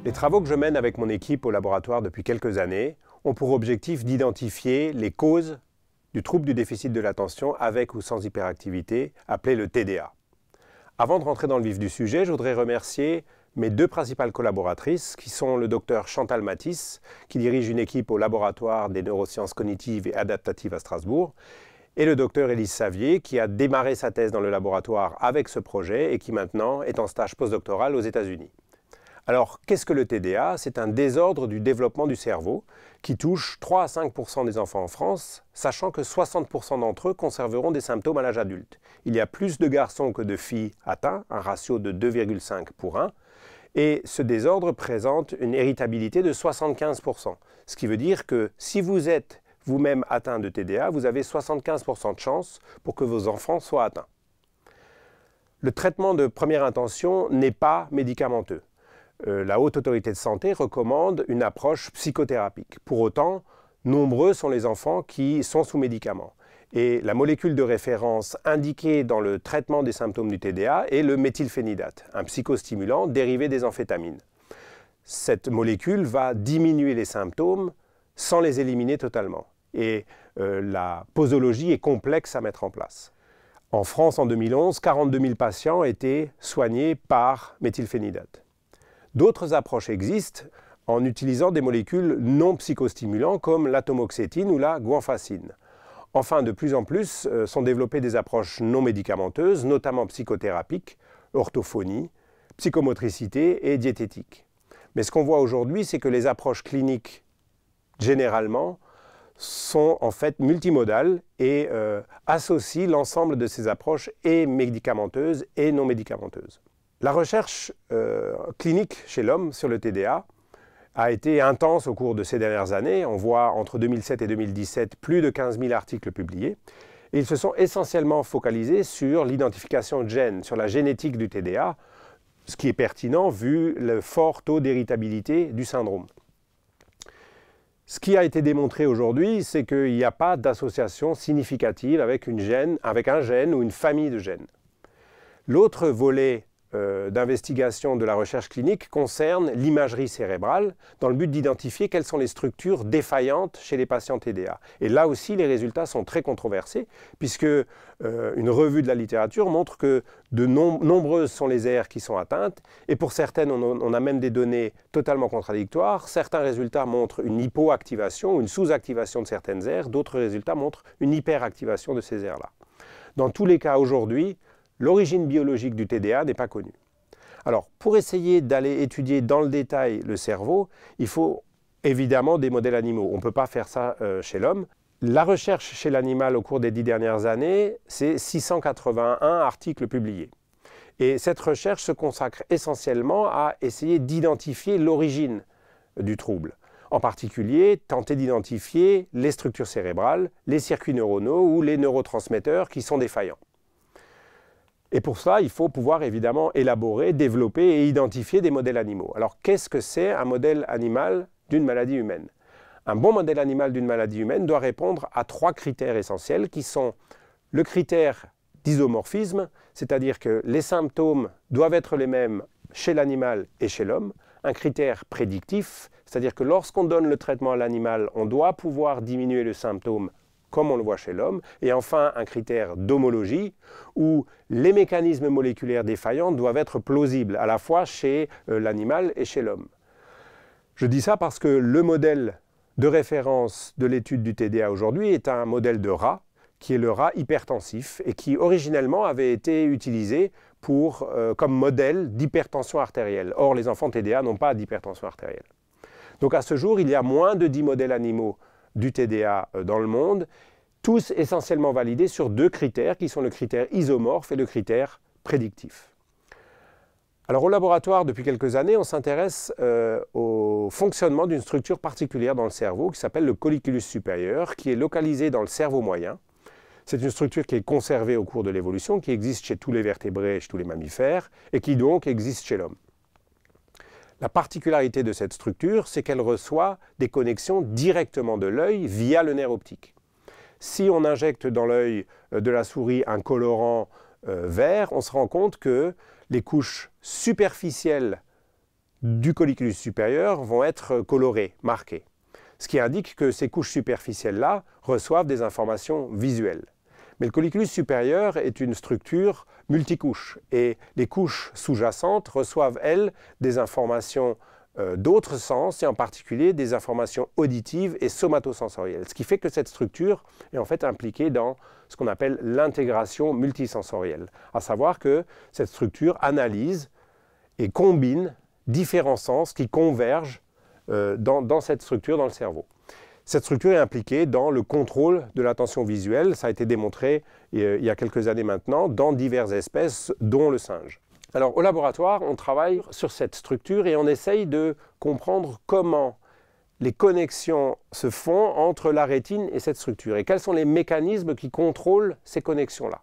Les travaux que je mène avec mon équipe au laboratoire depuis quelques années ont pour objectif d'identifier les causes du trouble du déficit de l'attention avec ou sans hyperactivité, appelé le TDA. Avant de rentrer dans le vif du sujet, je voudrais remercier mes deux principales collaboratrices, qui sont le docteur Chantal Matisse, qui dirige une équipe au laboratoire des neurosciences cognitives et adaptatives à Strasbourg, et le docteur Élise Savier, qui a démarré sa thèse dans le laboratoire avec ce projet et qui maintenant est en stage postdoctoral aux États-Unis. Alors, qu'est-ce que le TDA? C'est un désordre du développement du cerveau qui touche 3 à 5 % des enfants en France, sachant que 60 % d'entre eux conserveront des symptômes à l'âge adulte. Il y a plus de garçons que de filles atteints, un ratio de 2,5 pour 1, et ce désordre présente une héritabilité de 75 %, ce qui veut dire que si vous êtes vous-même atteint de TDA, vous avez 75 % de chance pour que vos enfants soient atteints. Le traitement de première intention n'est pas médicamenteux. La Haute Autorité de Santé recommande une approche psychothérapique. Pour autant, nombreux sont les enfants qui sont sous médicaments. Et la molécule de référence indiquée dans le traitement des symptômes du TDA est le méthylphénidate, un psychostimulant dérivé des amphétamines. Cette molécule va diminuer les symptômes sans les éliminer totalement. Et la posologie est complexe à mettre en place. En France, en 2011, 42 000 patients étaient soignés par méthylphénidate. D'autres approches existent en utilisant des molécules non psychostimulants comme l'atomoxétine ou la guanfacine. Enfin, de plus en plus sont développées des approches non médicamenteuses, notamment psychothérapiques, orthophonie, psychomotricité et diététique. Mais ce qu'on voit aujourd'hui, c'est que les approches cliniques, généralement, sont en fait multimodales et associent l'ensemble de ces approches et médicamenteuses et non médicamenteuses. La recherche clinique chez l'homme sur le TDA a été intense au cours de ces dernières années. On voit entre 2007 et 2017 plus de 15 000 articles publiés. Et ils se sont essentiellement focalisés sur l'identification de gènes, sur la génétique du TDA, ce qui est pertinent vu le fort taux d'héritabilité du syndrome. Ce qui a été démontré aujourd'hui, c'est qu'il n'y a pas d'association significative avec un gène ou une famille de gènes. L'autre volet d'investigation de la recherche clinique concerne l'imagerie cérébrale dans le but d'identifier quelles sont les structures défaillantes chez les patients TDA. Et là aussi, les résultats sont très controversés puisque une revue de la littérature montre que nombreuses sont les aires qui sont atteintes et pour certaines, on a même des données totalement contradictoires. Certains résultats montrent une hypoactivation, une sous-activation de certaines aires, d'autres résultats montrent une hyperactivation de ces aires-là. Dans tous les cas, aujourd'hui, l'origine biologique du TDA n'est pas connue. Alors, pour essayer d'aller étudier dans le détail le cerveau, il faut évidemment des modèles animaux. On ne peut pas faire ça chez l'homme. La recherche chez l'animal au cours des 10 dernières années, c'est 681 articles publiés. Et cette recherche se consacre essentiellement à essayer d'identifier l'origine du trouble. En particulier, tenter d'identifier les structures cérébrales, les circuits neuronaux ou les neurotransmetteurs qui sont défaillants. Et pour ça, il faut pouvoir évidemment élaborer, développer et identifier des modèles animaux. Alors, qu'est-ce que c'est un modèle animal d'une maladie humaine? Un bon modèle animal d'une maladie humaine doit répondre à 3 critères essentiels qui sont le critère d'isomorphisme, c'est-à-dire que les symptômes doivent être les mêmes chez l'animal et chez l'homme, un critère prédictif, c'est-à-dire que lorsqu'on donne le traitement à l'animal, on doit pouvoir diminuer le symptôme comme on le voit chez l'homme, et enfin un critère d'homologie, où les mécanismes moléculaires défaillants doivent être plausibles, à la fois chez l'animal et chez l'homme. Je dis ça parce que le modèle de référence de l'étude du TDA aujourd'hui est un modèle de rat, qui est le rat hypertensif, et qui originellement avait été utilisé comme modèle d'hypertension artérielle. Or, les enfants TDA n'ont pas d'hypertension artérielle. Donc à ce jour, il y a moins de 10 modèles animaux du TDA dans le monde, tous essentiellement validés sur 2 critères qui sont le critère isomorphe et le critère prédictif. Alors au laboratoire, depuis quelques années, on s'intéresse au fonctionnement d'une structure particulière dans le cerveau qui s'appelle le colliculus supérieur, qui est localisé dans le cerveau moyen. C'est une structure qui est conservée au cours de l'évolution, qui existe chez tous les vertébrés et chez tous les mammifères, et qui donc existe chez l'homme. La particularité de cette structure, c'est qu'elle reçoit des connexions directement de l'œil via le nerf optique. Si on injecte dans l'œil de la souris un colorant vert, on se rend compte que les couches superficielles du colliculus supérieur vont être colorées, marquées. Ce qui indique que ces couches superficielles-là reçoivent des informations visuelles. Mais le colliculus supérieur est une structure multicouche et les couches sous-jacentes reçoivent, elles, des informations d'autres sens et en particulier des informations auditives et somatosensorielles. Ce qui fait que cette structure est en fait impliquée dans ce qu'on appelle l'intégration multisensorielle, à savoir que cette structure analyse et combine différents sens qui convergent dans cette structure dans le cerveau. Cette structure est impliquée dans le contrôle de l'attention visuelle. Ça a été démontré il y a quelques années maintenant dans diverses espèces, dont le singe. Alors au laboratoire, on travaille sur cette structure et on essaye de comprendre comment les connexions se font entre la rétine et cette structure et quels sont les mécanismes qui contrôlent ces connexions-là.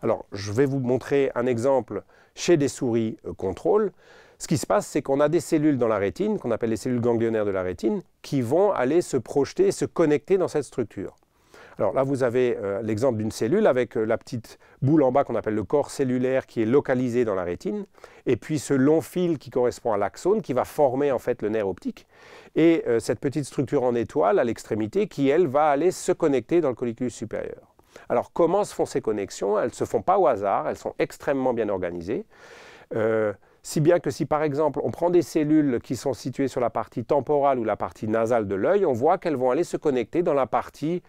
Alors je vais vous montrer un exemple chez des souris contrôle. Ce qui se passe, c'est qu'on a des cellules dans la rétine, qu'on appelle les cellules ganglionnaires de la rétine, qui vont aller se projeter, se connecter dans cette structure. Alors là, vous avez l'exemple d'une cellule avec la petite boule en bas qu'on appelle le corps cellulaire qui est localisé dans la rétine, et puis ce long fil qui correspond à l'axone qui va former en fait le nerf optique, et cette petite structure en étoile à l'extrémité qui, elle, va aller se connecter dans le colliculus supérieur. Alors comment se font ces connexions? Elles ne se font pas au hasard, elles sont extrêmement bien organisées. Si bien que si par exemple on prend des cellules qui sont situées sur la partie temporale ou la partie nasale de l'œil, on voit qu'elles vont aller se connecter dans la partie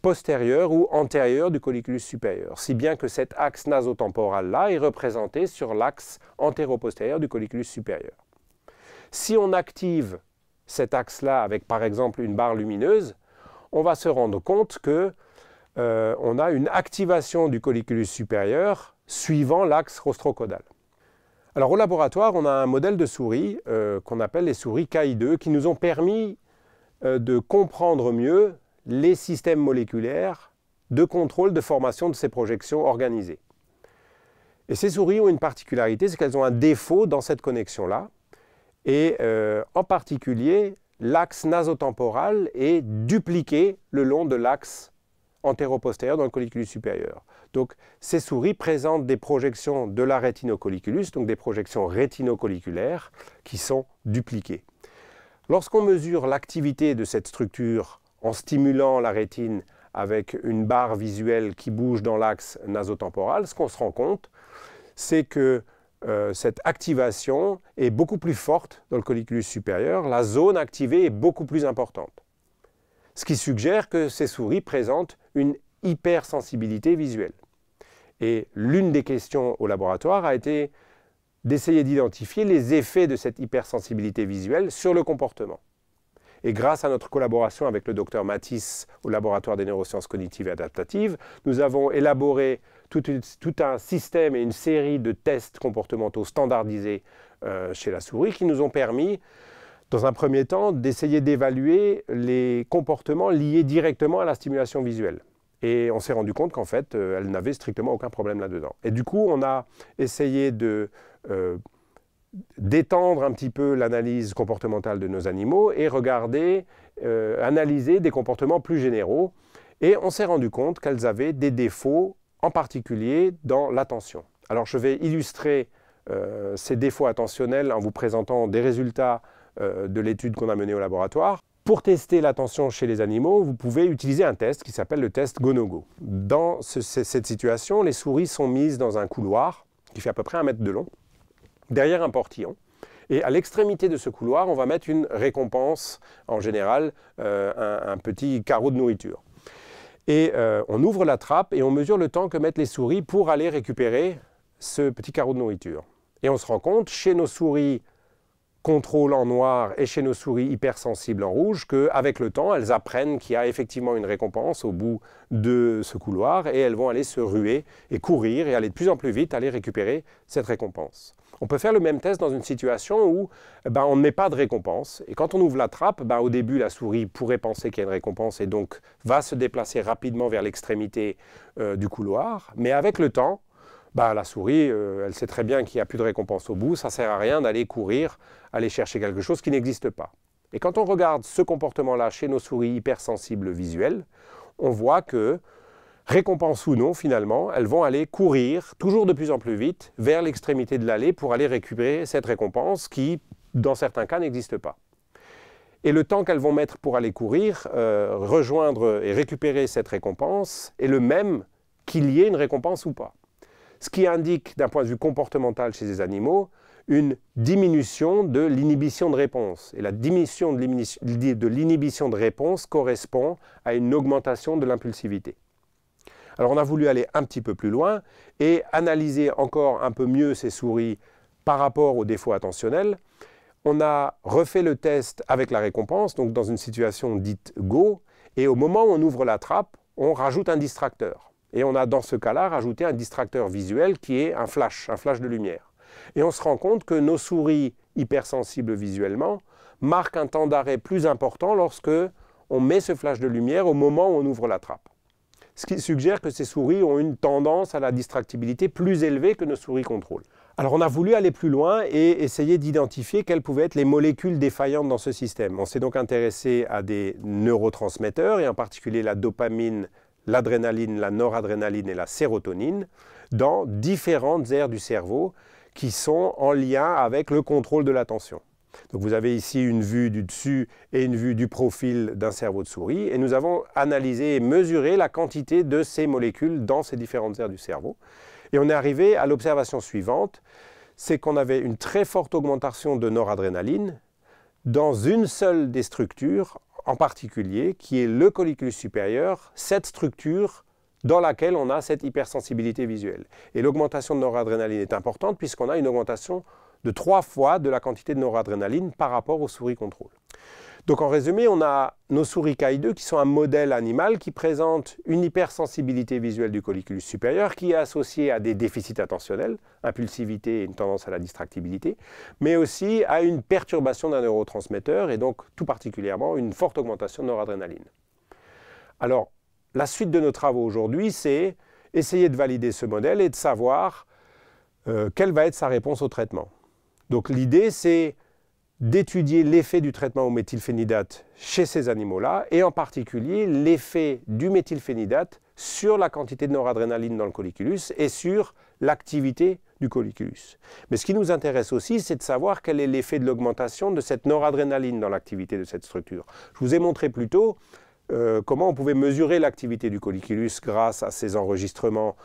postérieure ou antérieure du colliculus supérieur. Si bien que cet axe nasotemporal-là est représenté sur l'axe antéro-postérieur du colliculus supérieur. Si on active cet axe-là avec par exemple une barre lumineuse, on va se rendre compte que on a une activation du colliculus supérieur suivant l'axe rostrocaudal. Alors au laboratoire, on a un modèle de souris qu'on appelle les souris KI2 qui nous ont permis de comprendre mieux les systèmes moléculaires de contrôle de formation de ces projections organisées. Et ces souris ont une particularité, c'est qu'elles ont un défaut dans cette connexion-là. Et en particulier, l'axe nasotemporal est dupliqué le long de l'axe antéro-postérieur dans le colliculus supérieur. Donc, ces souris présentent des projections de la rétine au colliculus, donc des projections rétinocolliculaires qui sont dupliquées. Lorsqu'on mesure l'activité de cette structure en stimulant la rétine avec une barre visuelle qui bouge dans l'axe nasotemporal, ce qu'on se rend compte, c'est que cette activation est beaucoup plus forte dans le colliculus supérieur, la zone activée est beaucoup plus importante. Ce qui suggère que ces souris présentent une hypersensibilité visuelle. Et l'une des questions au laboratoire a été d'essayer d'identifier les effets de cette hypersensibilité visuelle sur le comportement. Et grâce à notre collaboration avec le docteur Matisse au laboratoire des neurosciences cognitives et adaptatives, nous avons élaboré tout un système et une série de tests comportementaux standardisés chez la souris qui nous ont permis, dans un premier temps, d'essayer d'évaluer les comportements liés directement à la stimulation visuelle. Et on s'est rendu compte qu'en fait, elle n'avait strictement aucun problème là-dedans. Et du coup, on a essayé d'étendre un petit peu l'analyse comportementale de nos animaux et analyser des comportements plus généraux. Et on s'est rendu compte qu'elles avaient des défauts, en particulier dans l'attention. Alors je vais illustrer ces défauts attentionnels en vous présentant des résultats de l'étude qu'on a menée au laboratoire. Pour tester l'attention chez les animaux, vous pouvez utiliser un test qui s'appelle le test Go-No-Go. Dans cette situation, les souris sont mises dans un couloir qui fait à peu près 1 mètre de long, derrière un portillon. Et à l'extrémité de ce couloir, on va mettre une récompense, en général, un petit carreau de nourriture. Et on ouvre la trappe et on mesure le temps que mettent les souris pour aller récupérer ce petit carreau de nourriture. Et on se rend compte, chez nos souris contrôle en noir et chez nos souris hypersensibles en rouge, qu'avec le temps, elles apprennent qu'il y a effectivement une récompense au bout de ce couloir et elles vont aller se ruer et courir et aller de plus en plus vite, aller récupérer cette récompense. On peut faire le même test dans une situation où on ne met pas de récompense. Et quand on ouvre la trappe, au début, la souris pourrait penser qu'il y a une récompense et donc va se déplacer rapidement vers l'extrémité du couloir. Mais avec le temps, la souris, elle sait très bien qu'il n'y a plus de récompense au bout. Ça ne sert à rien d'aller courir, aller chercher quelque chose qui n'existe pas. Et quand on regarde ce comportement-là chez nos souris hypersensibles visuelles, on voit que, récompense ou non, finalement, elles vont aller courir toujours de plus en plus vite vers l'extrémité de l'allée pour aller récupérer cette récompense qui, dans certains cas, n'existe pas. Et le temps qu'elles vont mettre pour aller courir, rejoindre et récupérer cette récompense est le même qu'il y ait une récompense ou pas. Ce qui indique, d'un point de vue comportemental chez les animaux, une diminution de l'inhibition de réponse. Et la diminution de l'inhibition de réponse correspond à une augmentation de l'impulsivité. Alors on a voulu aller un petit peu plus loin et analyser encore un peu mieux ces souris par rapport aux défauts attentionnels. On a refait le test avec la récompense, donc dans une situation dite go, et au moment où on ouvre la trappe, on rajoute un distracteur. Et on a dans ce cas-là rajouté un distracteur visuel qui est un flash de lumière. Et on se rend compte que nos souris hypersensibles visuellement marquent un temps d'arrêt plus important lorsque on met ce flash de lumière au moment où on ouvre la trappe. Ce qui suggère que ces souris ont une tendance à la distractibilité plus élevée que nos souris contrôle. Alors on a voulu aller plus loin et essayer d'identifier quelles pouvaient être les molécules défaillantes dans ce système. On s'est donc intéressé à des neurotransmetteurs et en particulier la dopamine, l'adrénaline, la noradrénaline et la sérotonine dans différentes aires du cerveau qui sont en lien avec le contrôle de l'attention. Donc vous avez ici une vue du dessus et une vue du profil d'un cerveau de souris et nous avons analysé et mesuré la quantité de ces molécules dans ces différentes aires du cerveau. Et on est arrivé à l'observation suivante, c'est qu'on avait une très forte augmentation de noradrénaline dans une seule des structures en particulier, qui est le colliculus supérieur, cette structure dans laquelle on a cette hypersensibilité visuelle. Et l'augmentation de noradrénaline est importante puisqu'on a une augmentation de 3 fois de la quantité de noradrénaline par rapport aux souris contrôle. Donc en résumé, on a nos souris CAI2 qui sont un modèle animal qui présente une hypersensibilité visuelle du colliculus supérieur qui est associée à des déficits attentionnels, impulsivité et une tendance à la distractibilité, mais aussi à une perturbation d'un neurotransmetteur et donc tout particulièrement une forte augmentation de noradrénaline. Alors, la suite de nos travaux aujourd'hui, c'est essayer de valider ce modèle et de savoir quelle va être sa réponse au traitement. Donc l'idée, c'est d'étudier l'effet du traitement au méthylphénidate chez ces animaux-là, et en particulier l'effet du méthylphénidate sur la quantité de noradrénaline dans le colliculus et sur l'activité du colliculus. Mais ce qui nous intéresse aussi, c'est de savoir quel est l'effet de l'augmentation de cette noradrénaline dans l'activité de cette structure. Je vous ai montré plus tôt comment on pouvait mesurer l'activité du colliculus grâce à ces enregistrements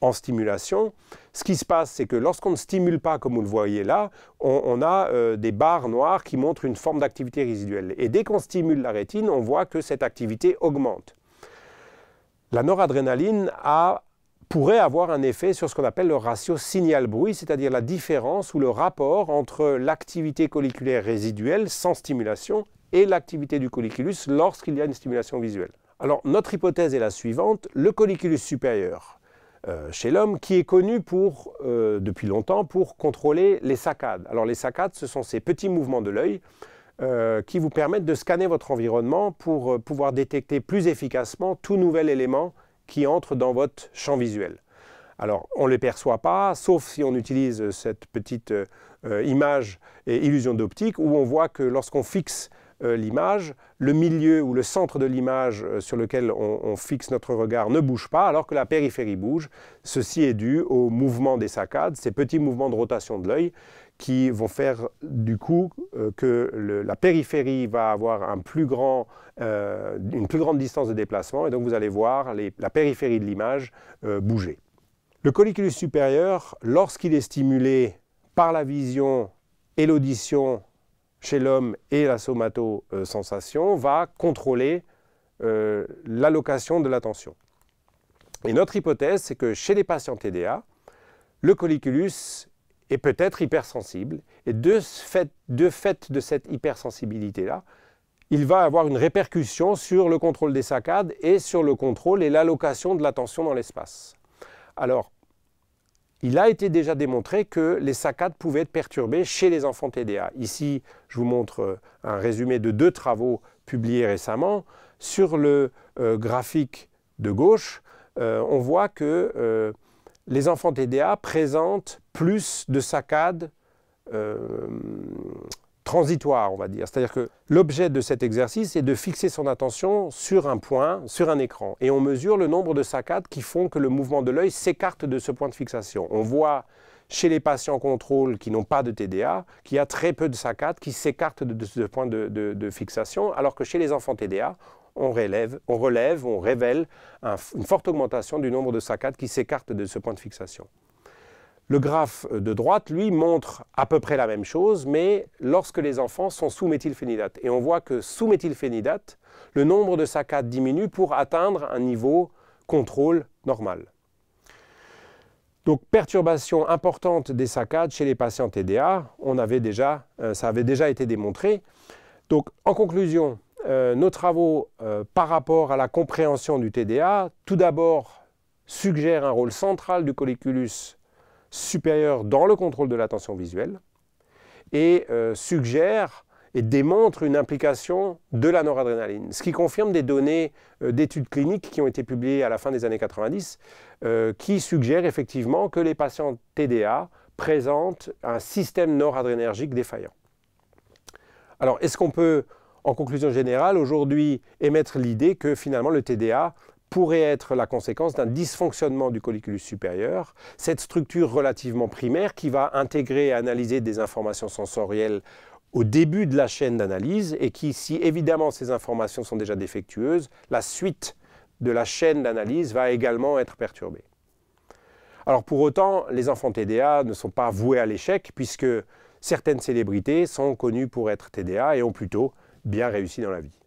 en stimulation. Ce qui se passe, c'est que lorsqu'on ne stimule pas, comme vous le voyez là, on a des barres noires qui montrent une forme d'activité résiduelle. Et dès qu'on stimule la rétine, on voit que cette activité augmente. La noradrénaline pourrait avoir un effet sur ce qu'on appelle le ratio signal-bruit, c'est-à-dire la différence ou le rapport entre l'activité colliculaire résiduelle sans stimulation et l'activité du colliculus lorsqu'il y a une stimulation visuelle. Alors, notre hypothèse est la suivante. Le colliculus supérieur, chez l'homme, qui est connu depuis longtemps pour contrôler les saccades. Alors les saccades, ce sont ces petits mouvements de l'œil qui vous permettent de scanner votre environnement pour pouvoir détecter plus efficacement tout nouvel élément qui entre dans votre champ visuel. Alors on ne les perçoit pas, sauf si on utilise cette petite image et illusion d'optique, où on voit que lorsqu'on fixe l'image, le milieu ou le centre de l'image sur lequel on fixe notre regard ne bouge pas, alors que la périphérie bouge. Ceci est dû au mouvement des saccades, ces petits mouvements de rotation de l'œil qui vont faire du coup que la périphérie va avoir une plus grande distance de déplacement et donc vous allez voir la périphérie de l'image bouger. Le colliculus supérieur, lorsqu'il est stimulé par la vision et l'audition chez l'homme et la somatosensation, va contrôler l'allocation de l'attention. Et notre hypothèse, c'est que chez les patients TDA, le colliculus est peut-être hypersensible, et de fait de cette hypersensibilité-là, il va avoir une répercussion sur le contrôle des saccades et sur le contrôle et l'allocation de l'attention dans l'espace. Alors, il a été déjà démontré que les saccades pouvaient être perturbées chez les enfants TDA. Ici, je vous montre un résumé de 2 travaux publiés récemment. Sur le graphique de gauche, on voit que les enfants TDA présentent plus de saccades transitoires, on va dire. C'est-à-dire que l'objet de cet exercice est de fixer son attention sur un point, sur un écran. Et on mesure le nombre de saccades qui font que le mouvement de l'œil s'écarte de ce point de fixation. On voit chez les patients contrôle qui n'ont pas de TDA, qu'il y a très peu de saccades qui s'écartent de ce point de fixation, alors que chez les enfants TDA, on révèle une forte augmentation du nombre de saccades qui s'écartent de ce point de fixation. Le graphe de droite, lui, montre à peu près la même chose, mais lorsque les enfants sont sous méthylphénidate. Et on voit que sous méthylphénidate, le nombre de saccades diminue pour atteindre un niveau contrôle normal. Donc, perturbation importante des saccades chez les patients TDA, ça avait déjà été démontré. Donc, en conclusion, nos travaux par rapport à la compréhension du TDA, tout d'abord, suggèrent un rôle central du colliculus supérieur dans le contrôle de l'attention visuelle et suggèrent et démontrent une implication de la noradrénaline, ce qui confirme des données d'études cliniques qui ont été publiées à la fin des années 90, qui suggèrent effectivement que les patients TDA présentent un système noradrénergique défaillant. Alors, est-ce qu'on peut, en conclusion générale, aujourd'hui émettre l'idée que finalement le TDA pourrait être la conséquence d'un dysfonctionnement du colliculus supérieur, cette structure relativement primaire qui va intégrer et analyser des informations sensorielles au début de la chaîne d'analyse et qui, si évidemment ces informations sont déjà défectueuses, la suite de la chaîne d'analyse va également être perturbée. Alors pour autant, les enfants TDA ne sont pas voués à l'échec puisque certaines célébrités sont connues pour être TDA et ont plutôt bien réussi dans la vie.